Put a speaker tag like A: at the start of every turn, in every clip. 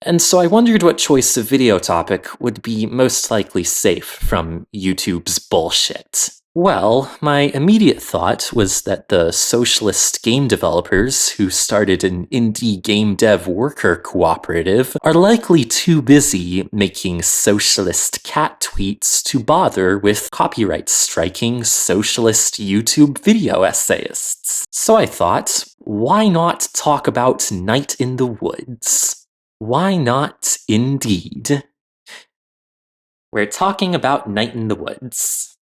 A: And so I wondered what choice of video topic would be most likely safe from YouTube's bullshit. Well, my immediate thought was that the socialist game developers who started an indie game dev worker cooperative are likely too busy making socialist cat tweets to bother with copyright striking socialist YouTube video essayists. So I thought, why not talk about Night in the Woods? Why not, indeed? We're talking about Night in the Woods.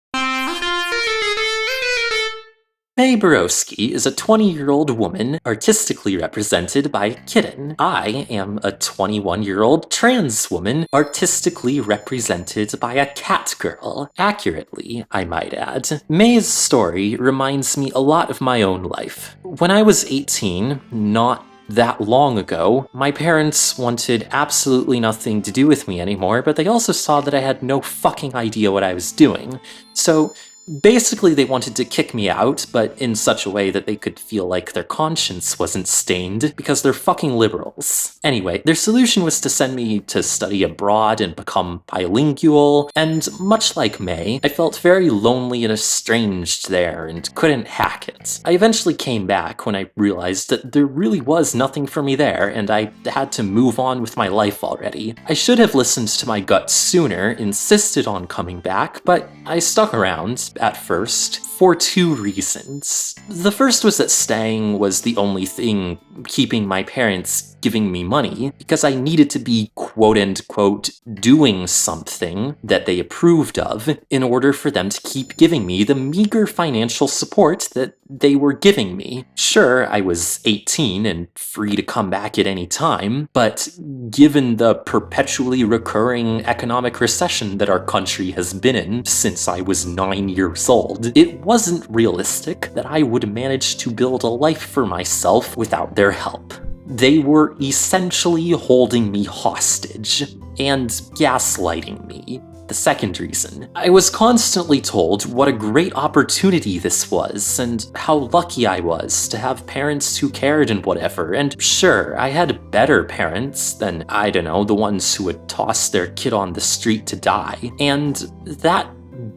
A: Mae Borowski is a 20-year-old woman artistically represented by Kitten. I am a 21-year-old trans woman artistically represented by a cat girl. Accurately, I might add. Mae's story reminds me a lot of my own life. When I was 18, not that long ago, my parents wanted absolutely nothing to do with me anymore, but they also saw that I had no fucking idea what I was doing. So basically, they wanted to kick me out, but in such a way that they could feel like their conscience wasn't stained, because they're fucking liberals. Anyway, their solution was to send me to study abroad and become bilingual, and much like Mae, I felt very lonely and estranged there and couldn't hack it. I eventually came back when I realized that there really was nothing for me there, and I had to move on with my life already. I should have listened to my gut sooner, insisted on coming back, but I stuck around at first for two reasons. The first was that staying was the only thing keeping my parents giving me money, because I needed to be quote-unquote doing something that they approved of in order for them to keep giving me the meager financial support that they were giving me. Sure, I was 18 and free to come back at any time, but given the perpetually recurring economic recession that our country has been in since I was 9 years old, it wasn't realistic that I would manage to build a life for myself without their help. They were essentially holding me hostage and gaslighting me. The second reason, I was constantly told what a great opportunity this was and how lucky I was to have parents who cared and whatever, and sure, I had better parents than, I don't know, the ones who would toss their kid on the street to die, and that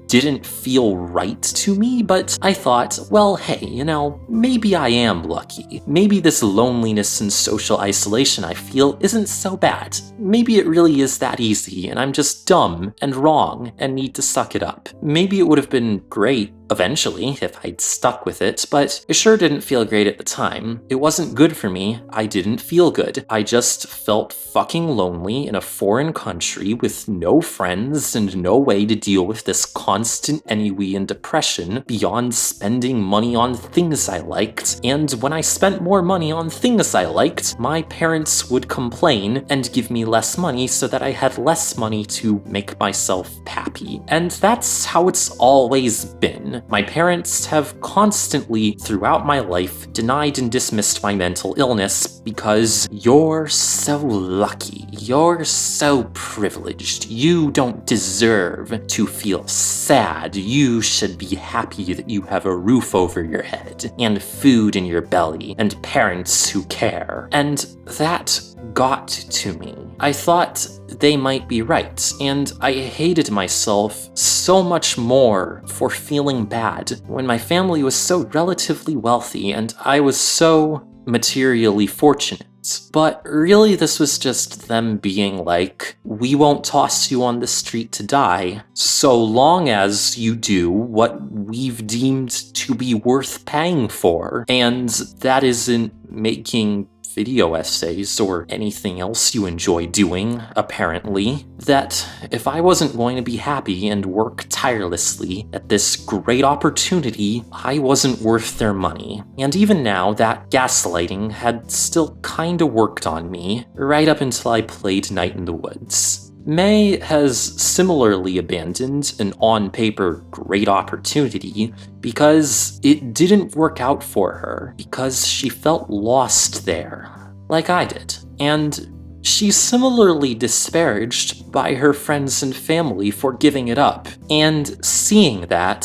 A: didn't feel right to me, but I thought, well, hey, you know, maybe I am lucky. Maybe this loneliness and social isolation I feel isn't so bad. Maybe it really is that easy, and I'm just dumb and wrong and need to suck it up. Maybe it would have been great eventually if I'd stuck with it, but it sure didn't feel great at the time. It wasn't good for me. I didn't feel good. I just felt fucking lonely in a foreign country with no friends and no way to deal with this constant ennui and depression beyond spending money on things I liked. And when I spent more money on things I liked, my parents would complain and give me less money so that I had less money to make myself happy. And that's how it's always been. My parents have constantly, throughout my life, denied and dismissed my mental illness because you're so lucky, you're so privileged, you don't deserve to feel sad, you should be happy that you have a roof over your head, and food in your belly, and parents who care. And that got to me. I thought they might be right, and I hated myself so much more for feeling bad when my family was so relatively wealthy and I was so materially fortunate. But really, this was just them being like, we won't toss you on the street to die, so long as you do what we've deemed to be worth paying for. And that isn't making video essays or anything else you enjoy doing, apparently. That if I wasn't going to be happy and work tirelessly at this great opportunity, I wasn't worth their money. And even now, that gaslighting had still kinda worked on me, right up until I played Night in the Woods. Mae has similarly abandoned an on-paper great opportunity because it didn't work out for her, because she felt lost there, like I did. And She's similarly disparaged by her friends and family for giving it up. And seeing that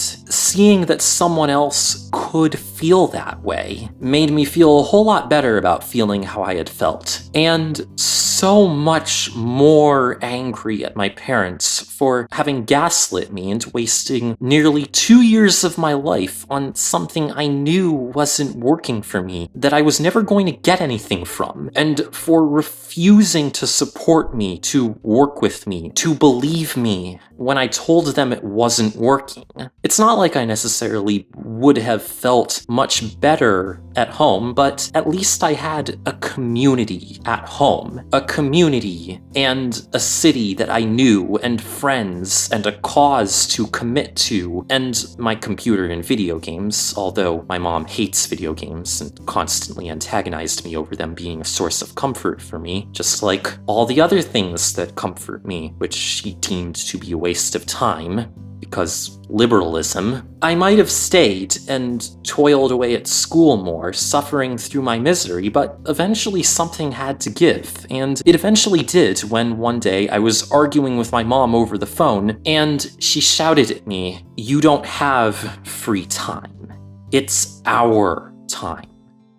A: someone else could feel that way, made me feel a whole lot better about feeling how I had felt. And so much more angry at my parents for having gaslit me into wasting nearly 2 years of my life on something I knew wasn't working for me, that I was never going to get anything from, and for refusing to support me, to work with me, to believe me when I told them it wasn't working. It's not like I necessarily would have felt much better at home, but at least I had a community at home. A community and a city that I knew, and friends, and a cause to commit to, and my computer and video games, although my mom hates video games and constantly antagonized me over them being a source of comfort for me, just like all the other things that comfort me, which she deemed to be a waste of time. Because liberalism. I might have stayed and toiled away at school more, suffering through my misery, but eventually something had to give, and it eventually did when one day I was arguing with my mom over the phone, and she shouted at me, "You don't have free time. It's our time."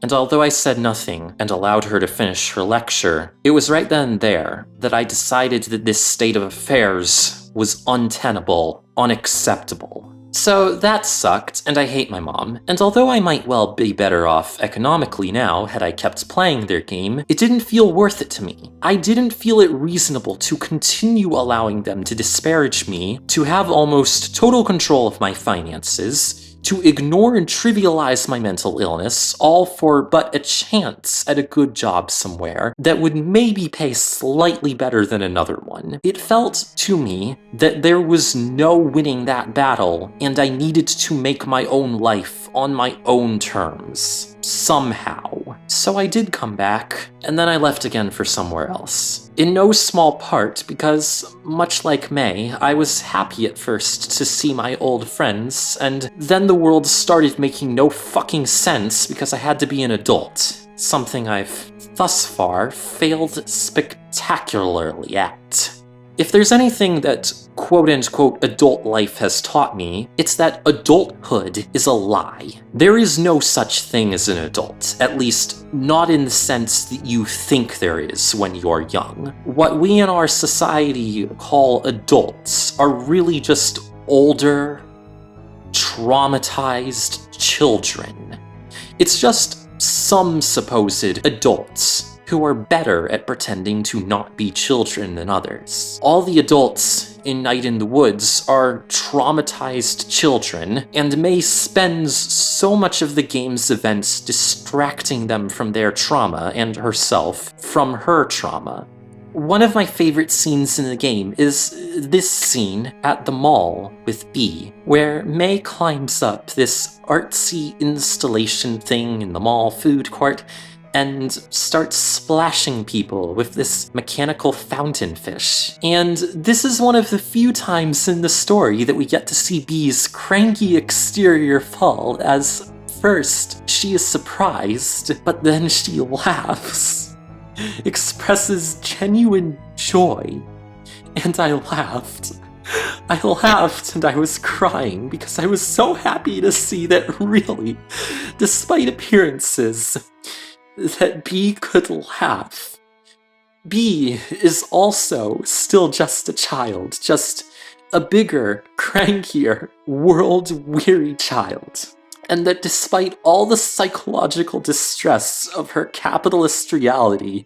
A: And although I said nothing and allowed her to finish her lecture, it was right then and there that I decided that this state of affairs was untenable, unacceptable. So that sucked, and I hate my mom, and although I might well be better off economically now had I kept playing their game, it didn't feel worth it to me. I didn't feel it reasonable to continue allowing them to disparage me, to have almost total control of my finances, to ignore and trivialize my mental illness, all for but a chance at a good job somewhere that would maybe pay slightly better than another one. It felt to me that there was no winning that battle, and I needed to make my own life on my own terms. Somehow. So I did come back, and then I left again for somewhere else. In no small part because, much like May, I was happy at first to see my old friends, and then the world started making no fucking sense because I had to be an adult. Something I've, thus far, failed spectacularly at. If there's anything that quote-unquote adult life has taught me, it's that adulthood is a lie. There is no such thing as an adult, at least not in the sense that you think there is when you're young. What we in our society call adults are really just older, traumatized children. It's just some supposed adults who are better at pretending to not be children than others. All the adults in Night in the Woods are traumatized children, and May spends so much of the game's events distracting them from their trauma, and herself from her trauma. One of my favorite scenes in the game is this scene at the mall with Bee, where May climbs up this artsy installation thing in the mall food court and starts splashing people with this mechanical fountain fish. And this is one of the few times in the story that we get to see Bee's cranky exterior fall, as first she is surprised, but then she laughs, expresses genuine joy. And I laughed. I laughed and I was crying because I was so happy to see that really, despite appearances, that Bee could laugh. Bee is also still just a child, just a bigger, crankier, world-weary child. And that despite all the psychological distress of her capitalist reality,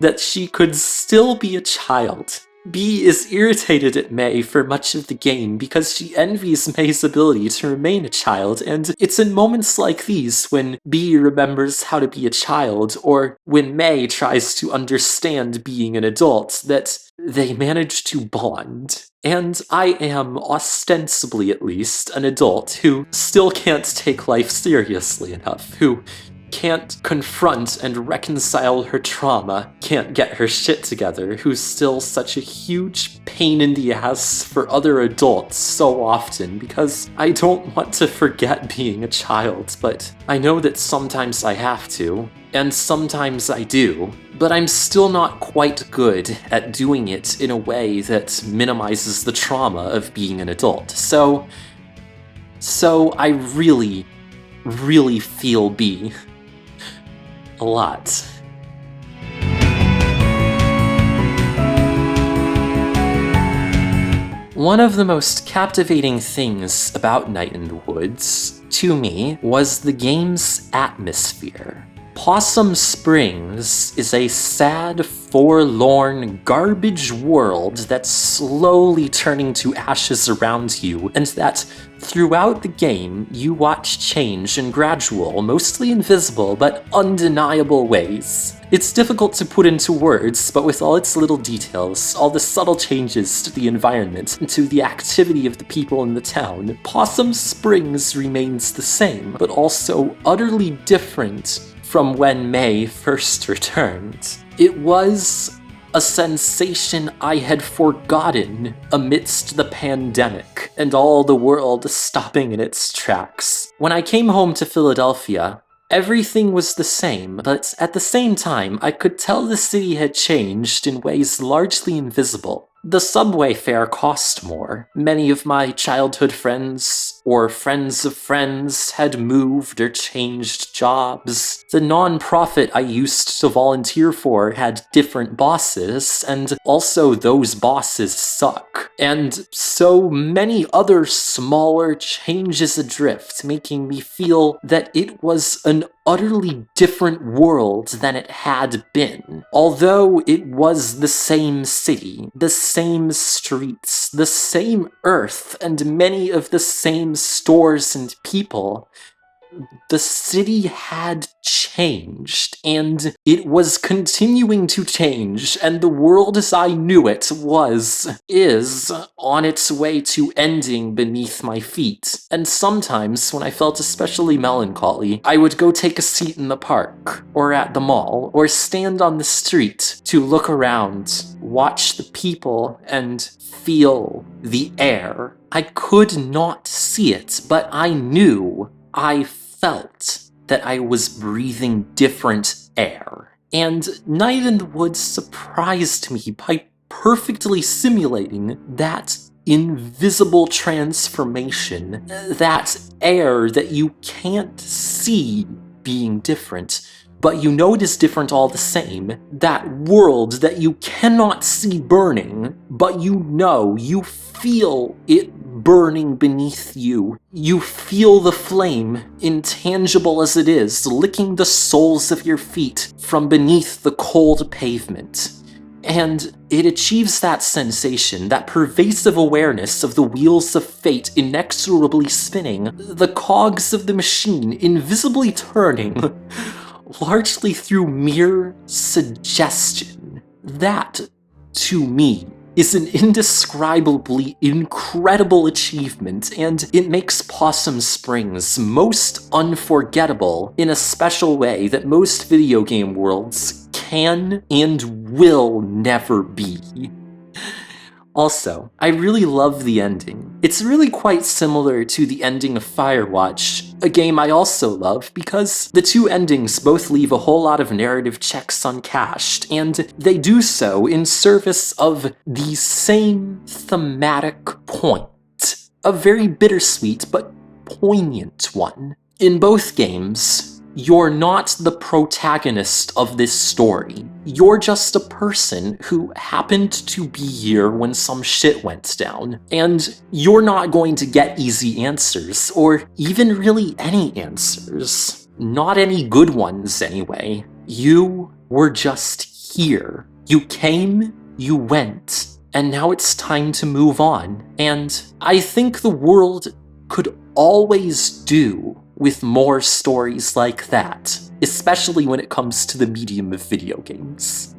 A: that she could still be a child. Bee is irritated at May for much of the game because she envies May's ability to remain a child, and it's in moments like these when Bee remembers how to be a child, or when May tries to understand being an adult, that they manage to bond. And I am, ostensibly at least, an adult who still can't take life seriously enough, who can't confront and reconcile her trauma, can't get her shit together, who's still such a huge pain in the ass for other adults so often, because I don't want to forget being a child, but I know that sometimes I have to, and sometimes I do, but I'm still not quite good at doing it in a way that minimizes the trauma of being an adult. So I really feel B a lot. One of the most captivating things about Night in the Woods, to me, was the game's atmosphere. Possum Springs is a sad, forlorn, garbage world that's slowly turning to ashes around you, and that throughout the game you watch change in gradual, mostly invisible, but undeniable ways. It's difficult to put into words, but with all its little details, all the subtle changes to the environment, and to the activity of the people in the town, Possum Springs remains the same, but also utterly different from when May first returned. It was a sensation I had forgotten amidst the pandemic and all the world stopping in its tracks. When I came home to Philadelphia, everything was the same, but at the same time, I could tell the city had changed in ways largely invisible. The subway fare cost more. Many of my childhood friends, or friends of friends, had moved or changed jobs. The non-profit I used to volunteer for had different bosses, and also those bosses suck. And so many other smaller changes adrift, making me feel that it was an utterly different world than it had been. Although it was the same city, the same streets, the same earth, and many of the same stores and people, the city had changed, and it was continuing to change, and the world as I knew it is on its way to ending beneath my feet. And sometimes, when I felt especially melancholy, I would go take a seat in the park, or at the mall, or stand on the street to look around, watch the people, and feel the air. I could not see it, but I knew, I felt that I was breathing different air. And Night in the Woods surprised me by perfectly simulating that invisible transformation, that air that you can't see being different, but you know it is different all the same. That world that you cannot see burning, but you know, you feel it burning beneath you. You feel the flame, intangible as it is, licking the soles of your feet from beneath the cold pavement. And it achieves that sensation, that pervasive awareness of the wheels of fate inexorably spinning, the cogs of the machine invisibly turning, largely through mere suggestion. That, to me, is an indescribably incredible achievement, and it makes Possum Springs most unforgettable in a special way that most video game worlds can and will never be. Also, I really love the ending. It's really quite similar to the ending of Firewatch, a game I also love because the two endings both leave a whole lot of narrative checks uncashed, and they do so in service of the same thematic point. A very bittersweet but poignant one. In both games, you're not the protagonist of this story. You're just a person who happened to be here when some shit went down. And you're not going to get easy answers, or even really any answers. Not any good ones, anyway. You were just here. You came, you went, and now it's time to move on. And I think the world could always do with more stories like that, especially when it comes to the medium of video games.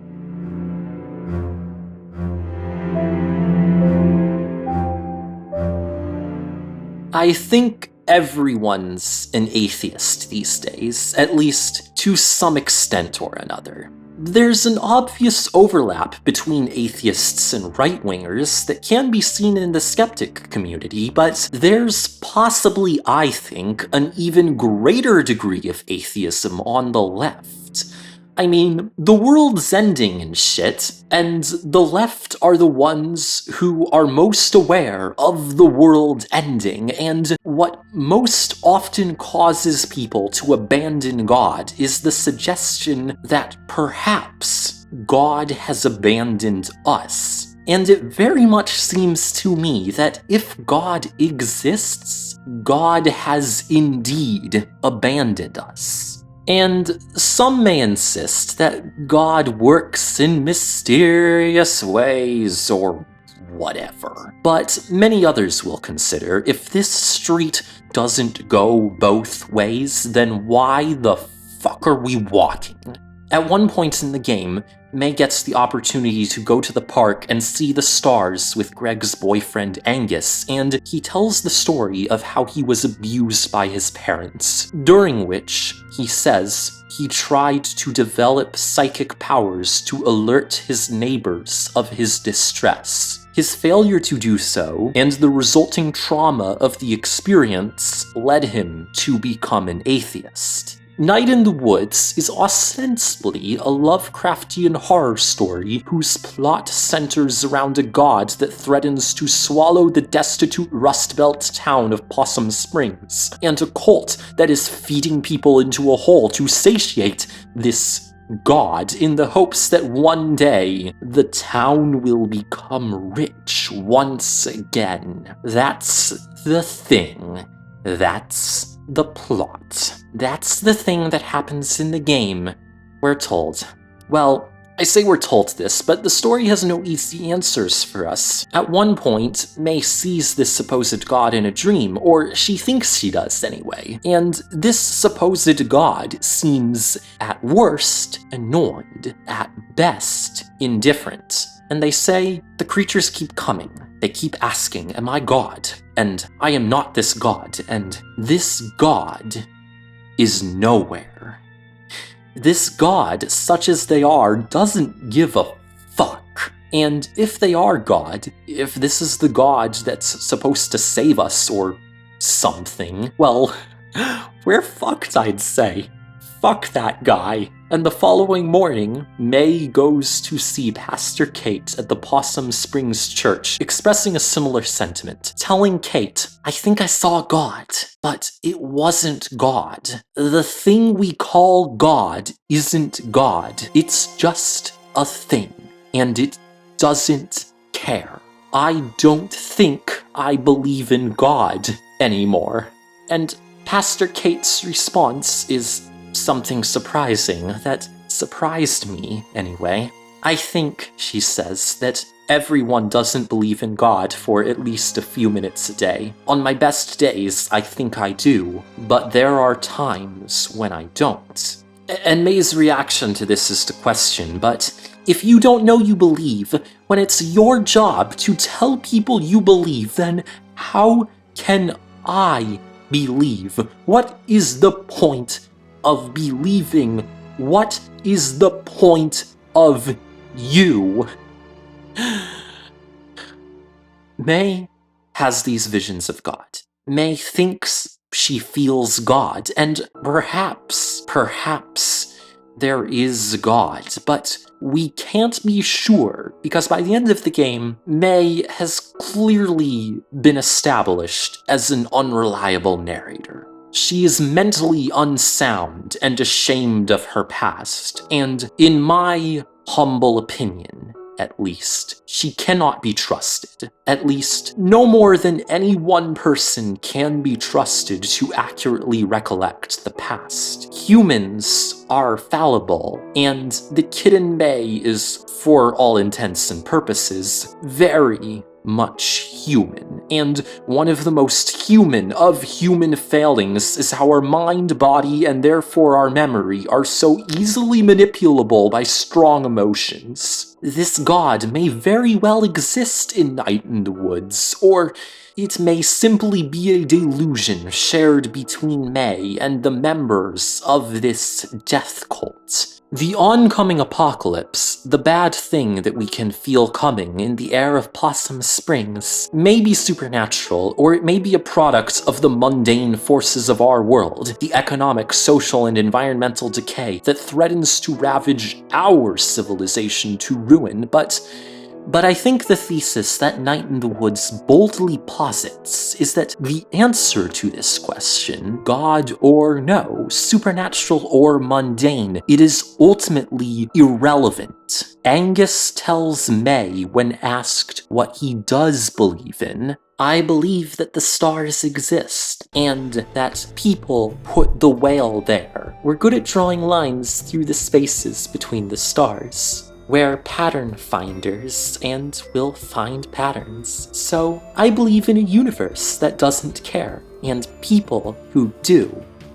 A: I think everyone's an atheist these days, at least to some extent or another. There's an obvious overlap between atheists and right-wingers that can be seen in the skeptic community, but there's possibly, I think, an even greater degree of atheism on the left. I mean, the world's ending and shit, and the left are the ones who are most aware of the world ending, and what most often causes people to abandon God is the suggestion that perhaps God has abandoned us. And it very much seems to me that if God exists, God has indeed abandoned us. And some may insist that God works in mysterious ways or whatever. But many others will consider, if this street doesn't go both ways, then why the fuck are we walking? At one point in the game, May gets the opportunity to go to the park and see the stars with Greg's boyfriend Angus, and he tells the story of how he was abused by his parents, during which, he says, he tried to develop psychic powers to alert his neighbors of his distress. His failure to do so, and the resulting trauma of the experience, led him to become an atheist. Night in the Woods is ostensibly a Lovecraftian horror story whose plot centers around a god that threatens to swallow the destitute Rust Belt town of Possum Springs, and a cult that is feeding people into a hole to satiate this god in the hopes that one day the town will become rich once again. That's the thing. That's the plot. That's the thing that happens in the game, we're told. Well, I say we're told this, but the story has no easy answers for us. At one point, May sees this supposed god in a dream, or she thinks she does anyway, and this supposed god seems, at worst, annoyed, at best, indifferent. And they say, the creatures keep coming. They keep asking, am I God? And I am not this God, and this God is nowhere. This God, such as they are, doesn't give a fuck. And if they are God, if this is the God that's supposed to save us or something, well, we're fucked, I'd say. Fuck that guy. And the following morning, May goes to see Pastor Kate at the Possum Springs Church, expressing a similar sentiment, telling Kate, I think I saw God, but it wasn't God. The thing we call God isn't God. It's just a thing, and it doesn't care. I don't think I believe in God anymore. And Pastor Kate's response is something surprising that surprised me, anyway. I think, she says, that everyone doesn't believe in God for at least a few minutes a day. On my best days, I think I do, but there are times when I don't. And May's reaction to this is to question, but if you don't know you believe, when it's your job to tell people you believe, then how can I believe? What is the point of believing? What is the point of you? May has these visions of God. May thinks she feels God, and perhaps there is God, but we can't be sure, because by the end of the game, May has clearly been established as an unreliable narrator. She is mentally unsound and ashamed of her past, and in my humble opinion, at least, she cannot be trusted. At least, no more than any one person can be trusted to accurately recollect the past. Humans are fallible, and the kitten May is, for all intents and purposes, very much human, and one of the most human of human failings is how our mind, body, and therefore our memory are so easily manipulable by strong emotions. This god may very well exist in Night in the Woods, or it may simply be a delusion shared between May and the members of this death cult. The oncoming apocalypse, the bad thing that we can feel coming in the air of Possum Springs, may be supernatural, or it may be a product of the mundane forces of our world, the economic, social, and environmental decay that threatens to ravage our civilization to ruin, but I think the thesis that Night in the Woods boldly posits is that the answer to this question, God or no, supernatural or mundane, it is ultimately irrelevant. Angus tells May when asked what he does believe in, "I believe that the stars exist, and that people put the whale there. We're good at drawing lines through the spaces between the stars. We're pattern finders, and we'll find patterns. So I believe in a universe that doesn't care, and people who do."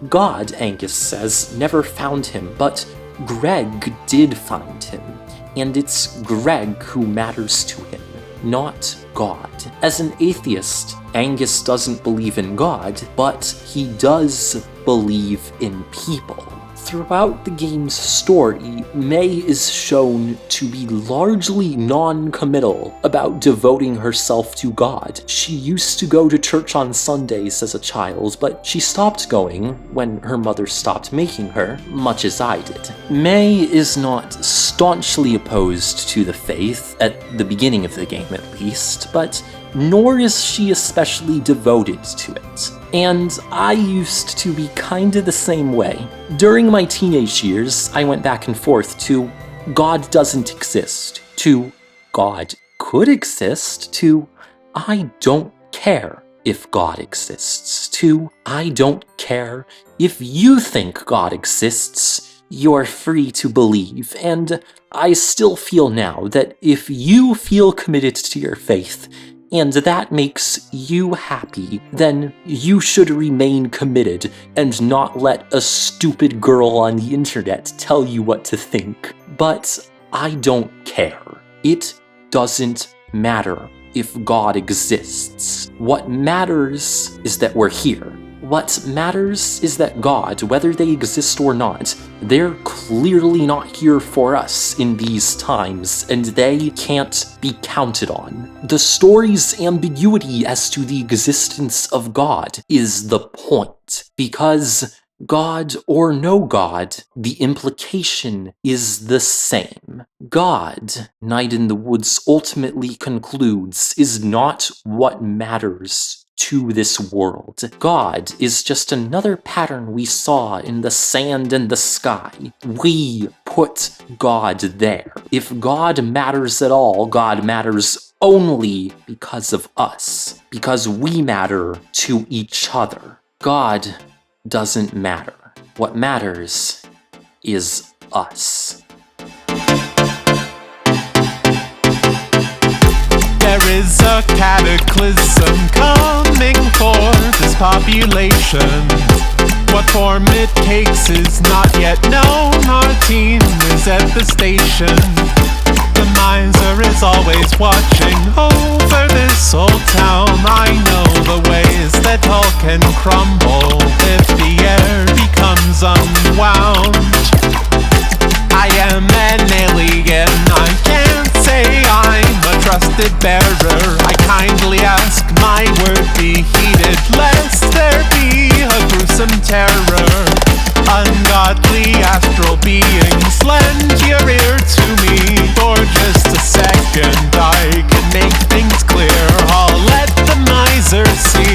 A: God, Angus says, never found him, but Greg did find him, and it's Greg who matters to him, not God. As an atheist, Angus doesn't believe in God, but he does believe in people. Throughout the game's story, May is shown to be largely non-committal about devoting herself to God. She used to go to church on Sundays as a child, but she stopped going when her mother stopped making her, much as I did. May is not staunchly opposed to the faith, at the beginning of the game at least, but nor is she especially devoted to it. And I used to be kinda the same way. During my teenage years, I went back and forth to God doesn't exist, to God could exist, to I don't care if God exists, to I don't care if you think God exists, you're free to believe. And I still feel now that if you feel committed to your faith, and that makes you happy, then you should remain committed and not let a stupid girl on the internet tell you what to think. But I don't care. It doesn't matter if God exists. What matters is that we're here. What matters is that God, whether they exist or not, they're clearly not here for us in these times, and they can't be counted on. The story's ambiguity as to the existence of God is the point, because God or no God, the implication is the same. God, Night in the Woods ultimately concludes, is not what matters to this world. God is just another pattern we saw in the sand and the sky. We put God there. If God matters at all, God matters only because of us, because we matter to each other. God doesn't matter. What matters is us.
B: There is a cataclysm coming for this population. What form it takes is not yet known. Our team is at the station. The miser is always watching over this old town. I know the ways that all can crumble if the air becomes unwound. I am an alien, I can't say I'm a trusted bearer. I kindly ask my word be heeded, lest there be a gruesome terror. Ungodly astral beings, lend your ear to me for just a second. I can make things clear, I'll let the miser see.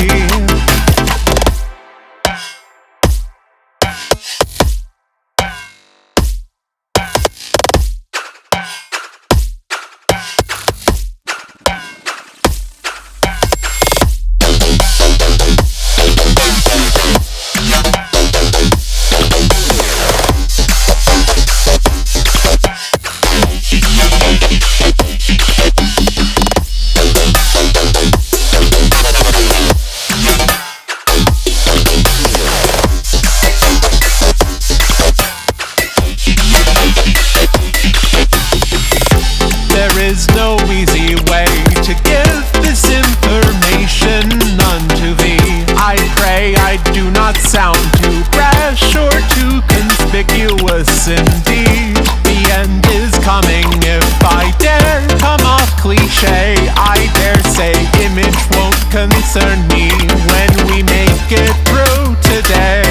B: is no easy way to give this information unto thee. I pray I do not sound too brash or too conspicuous indeed. The end is coming if I dare come off cliche. I dare say image won't concern me when we make it through today.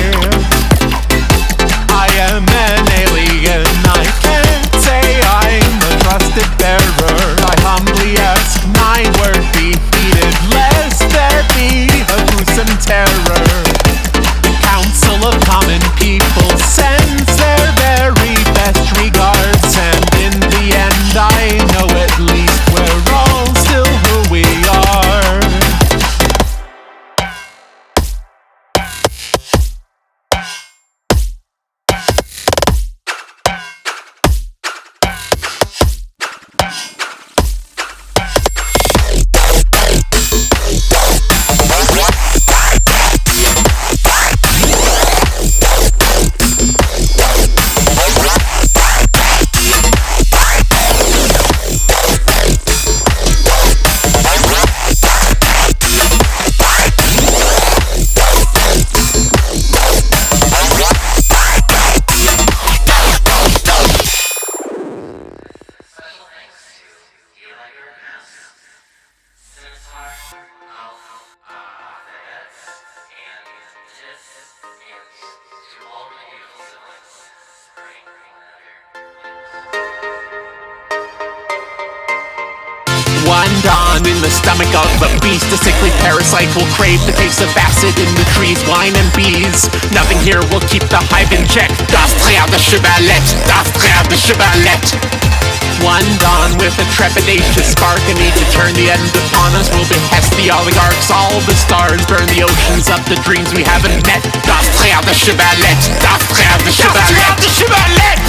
B: I am an alien, I can't say I'm a trusted bearer. I humbly ask my word be heeded, lest there be a gruesome terror. The Council of Common People sends their very best regards, and in the end I know at least we're all still who we are. One dawn in the stomach of a beast, a sickly parasite will crave the taste of acid in the trees, wine and bees. Nothing here will keep the hive in check. Das Frère de Chevalette, das Frère de Chevalette. One dawn with a trepidatious spark, a need to turn the end upon us will behest the oligarchs. All the stars burn the oceans up, the dreams we haven't met. Das Frère de Chevalette, das Frère de Chevalette.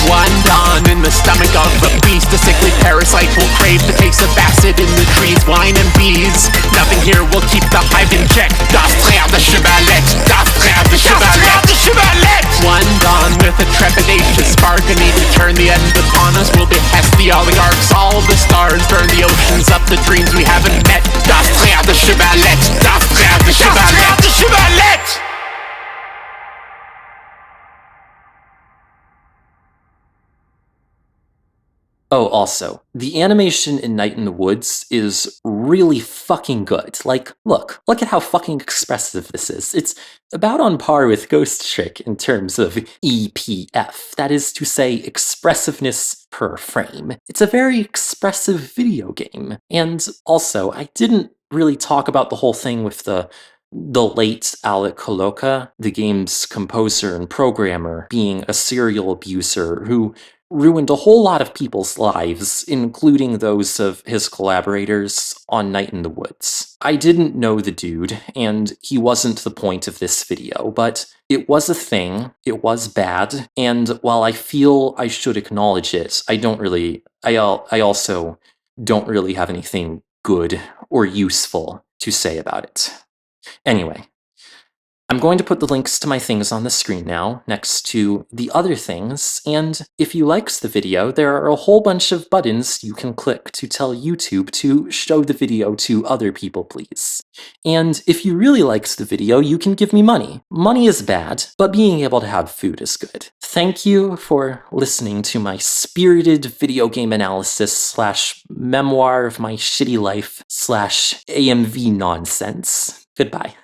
B: One dawn in the stomach of a beast, a sickly parasite will crave the taste of acid in the trees, wine and bees. Nothing here will keep the hive in check. Das Frère de Chevalette, das Frère de Chevalette. One dawn with a trepidatious spark, a need to turn the end upon us will behest the oligarchs. All the stars burn the oceans up, the dreams we haven't met. Das Frère de Chevalette, das Frère de Chevalette.
A: Oh, also, the animation in Night in the Woods is really fucking good. Like, look at how fucking expressive this is. It's about on par with Ghost Trick in terms of EPF, that is to say, expressiveness per frame. It's a very expressive video game. And also, I didn't really talk about the whole thing with the late Alec Coloca, the game's composer and programmer, being a serial abuser who ruined a whole lot of people's lives, including those of his collaborators on Night in the Woods. I didn't know the dude, and he wasn't the point of this video, but it was a thing, it was bad, and while I feel I should acknowledge it, I also don't really have anything good or useful to say about it. Anyway, I'm going to put the links to my things on the screen now, next to the other things, and if you liked the video, there are a whole bunch of buttons you can click to tell YouTube to show the video to other people, please. And if you really liked the video, you can give me money. Money is bad, but being able to have food is good. Thank you for listening to my spirited video game analysis / memoir of my shitty life / AMV nonsense. Goodbye.